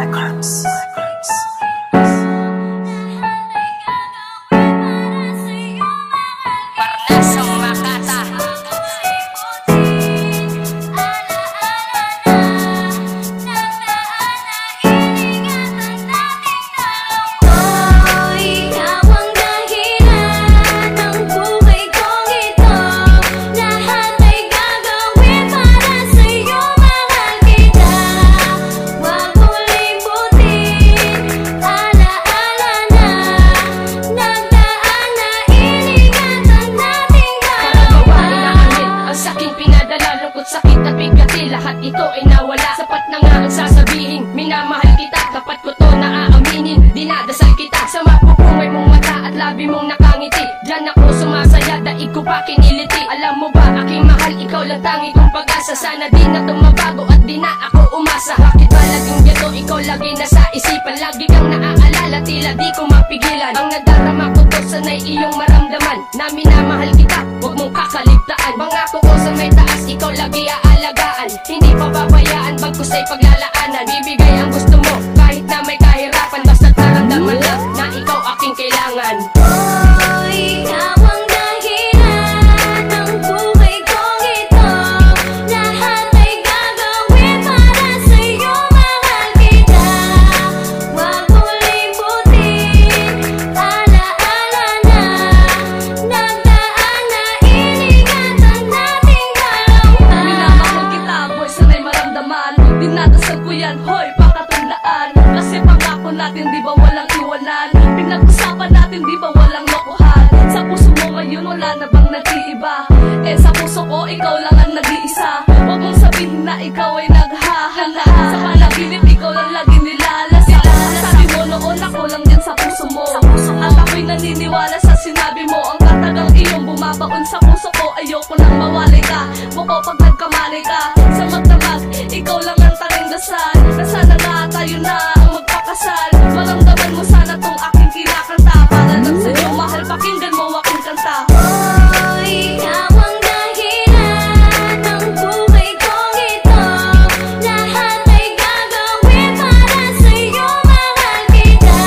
Records. Parnasong Makata. Sakit at bigati, lahat ito ay nawala. Sapat na nga ang sasabihin, minamahal kita. Dapat ko to na aaminin, dinadasal kita. Sa mapupungay mong mata at labi mong nakangiti, diyan ako sumasaya, daig ko pa kiniliti. Alam mo ba, aking mahal, ikaw lang tangi kong pag-asa. Sana di na tumabago at di na ako umasa. Bakit ba laging gato, ikaw lagi nasa isipan? Lagi kang naaalala, tila di ko mapigilan. Ang nadarama ko to, sanay iyong maramdaman na minamahal kita, huwag mong kakaligtaan. Pangako ko sa may taas, ikaw lagi aalagaan. Hindi pababayaan, bagkus ay paglalaanan. Bibigay ang gusto mo, kahit na may kahirapan. Basta naramdaman lang na ikaw aking kailangan. Oh, ikaw ang dahilan ng buhay kong ito. Lahat ay gagawin para sa'yo, mahal kita. Huwag mo limutin, alaala na nagdaan na iningatan nating dalawa. Minamahal kita, boy, sanay maramdaman. Dinadasal ko yan, hoy, pakatandaan. Kasi pangako natin, di ba walang iwanan? Pinag-usapan natin, di ba walang lokohan? Sa puso mo ngayon, wala na bang nag-iiba? Eh sa puso ko, ikaw lang ang nag-iisa. Huwag mong sabihin na ikaw ay naghahala. Sa panaginip, ikaw lang lagi nilalasa. Sabi mo noon, ako lang din sa puso mo. At ako'y naniniwala sa sinabi mo. Ang katagang iyong bumabaon sa puso ko. Ayoko nang mawalay ka, buko pag nagkamali ka. Sa magdamag, ikaw lang ang tanging dasal. Na sana nga tayo na ang magpakasal. Maramdaman mo sana tong aking kinakanta. Para lang sa'yo, mahal, pakinggan mo aking kanta. Oh, ikaw ang dahilan ng buhay kong ito. Lahat ay gagawin para sa'yo, mahal kita.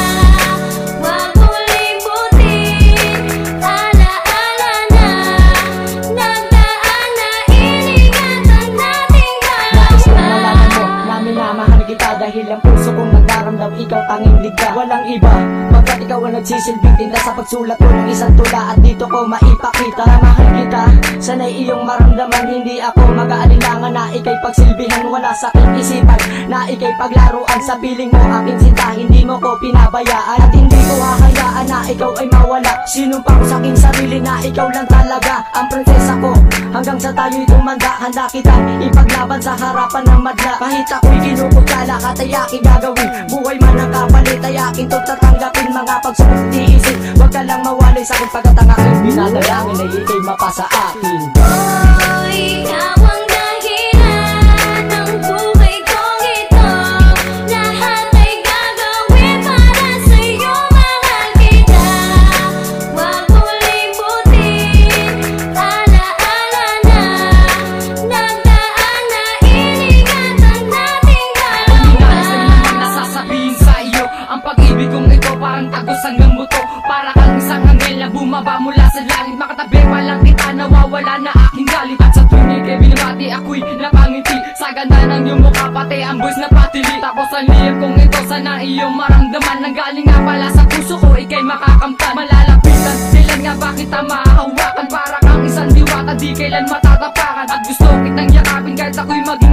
Huwag mo limutin, alaala na nagdaan na iningatan nating Nais kong dalawa. malaman mo na minamahal kita. Dahil ang puso kong nagdaramdam, ikaw tanging ligta. Walang iba, pagkat ikaw ang nagsisilbing tinta sa pagsulat ko ng isang tula. At dito ko maipakita na mahal kita. Sanay iyong maramdaman, hindi ako mag-aalinlangan na ika'y pagsilbihan. Wala sa aking isipan na ika'y paglaruan. Sa piling mo aking sinta, hindi mo ko pinabayaan. At hindi ko hahayaan na ikaw ay mawala. Sinumpa ko sa aking sarili na ikaw lang talaga ang prinsesa ko. Hanggang sa tayo'y tumanda, handa kitang ipaglaban sa harapan ng madla. Kahit ako'y kinukutsala, kat ay aking gagawin. Buhay man ang kapalit, ay aking to tatanggapin. Mga pagsubok tiisin, huwag ka lang mawalay sa akin. Pagkat ang aking binadalangin ay ika'y mapasa akin. Oh, ikaw ang dahilan ng buhay kong ito. Lahat ay gagawin para sa'yo, mahal kita. Huwag mo limutin, alaala na nagdaan na iningatan nating dalawa. Nasasabihin sa iyo, ang pag-ibig kong ito parang tagos ang gamuto. Para kang isang anghel na bumaba mula sa langit. Makatabi pa lang kita, nawawala na aking galit. At sa tuwing ika'y binabati, ako'y napangiti. Sa ganda ng iyong mukha, pati ang buwis na patili. Tapos ang lihim kong ito, sana iyong maramdaman. Nanggaling nga pala sa puso ko, ika'y makakamtan. Malalapitan, kailan nga ba kita mahahawakan? Para kang isang diwata, di kailan matatapakan. At gusto kitang yakapin kahit ako'y maging